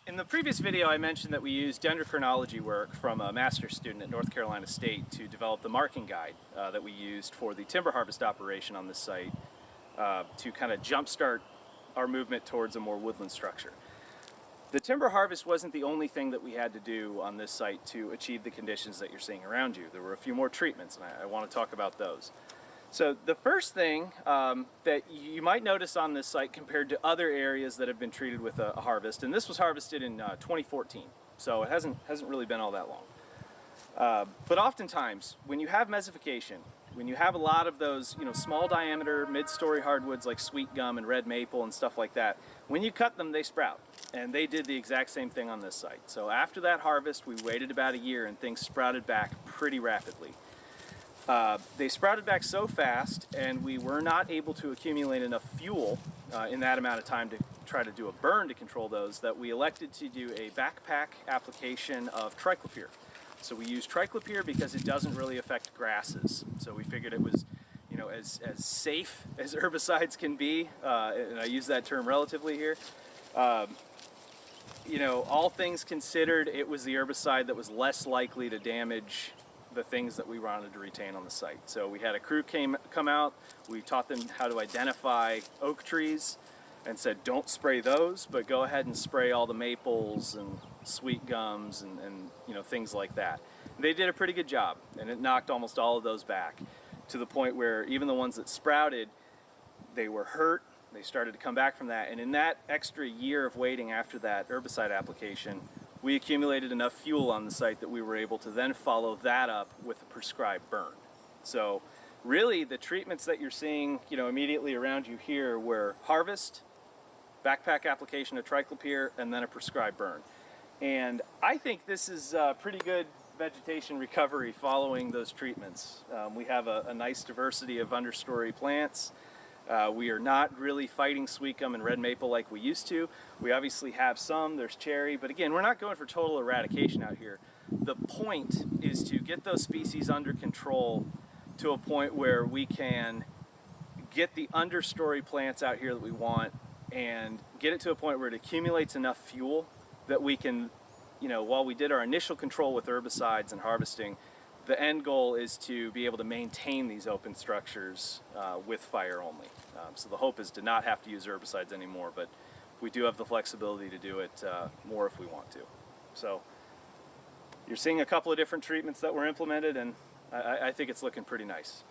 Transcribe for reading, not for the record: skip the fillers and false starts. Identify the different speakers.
Speaker 1: In the previous video, I mentioned that we used dendrochronology work from a master's student at North Carolina State to develop the marking guide that we used for the timber harvest operation on this site to kind of jumpstart our movement towards a more woodland structure. The timber harvest wasn't the only thing that we had to do on this site to achieve the conditions that you're seeing around you. There were a few more treatments, and I want to talk about those. So the first thing that you might notice on this site compared to other areas that have been treated with a harvest, and this was harvested in 2014, so it hasn't really been all that long. But oftentimes, when you have mesification, when you have a lot of those small diameter, mid-story hardwoods like sweet gum and red maple and stuff like that, when you cut them, they sprout. And they did the exact same thing on this site. So after that harvest, we waited about a year and things sprouted back pretty rapidly. They sprouted back so fast, and we were not able to accumulate enough fuel in that amount of time to try to do a burn to control those, that we elected to do a backpack application of triclopyr. So we use triclopyr because it doesn't really affect grasses. So we figured it was, as safe as herbicides can be, and I use that term relatively here. All things considered, it was the herbicide that was less likely to damage the things that we wanted to retain on the site. So we had a crew come out, we taught them how to identify oak trees and said don't spray those, but go ahead and spray all the maples and sweet gums and things like that. They did a pretty good job, and it knocked almost all of those back to the point where even the ones that sprouted, they were hurt, they started to come back from that, and in that extra year of waiting after that herbicide application, we accumulated enough fuel on the site that we were able to then follow that up with a prescribed burn. So really the treatments that you're seeing immediately around you here were harvest, backpack application of triclopyr, and then a prescribed burn. And I think this is pretty good vegetation recovery following those treatments. We have a nice diversity of understory plants. We are not really fighting sweet gum and red maple like we used to. We obviously have some, there's cherry, but again, we're not going for total eradication out here. The point is to get those species under control to a point where we can get the understory plants out here that we want and get it to a point where it accumulates enough fuel that we can, while we did our initial control with herbicides and harvesting, the end goal is to be able to maintain these open structures with fire only. So the hope is to not have to use herbicides anymore, but we do have the flexibility to do it more if we want to. So you're seeing a couple of different treatments that were implemented, and I think it's looking pretty nice.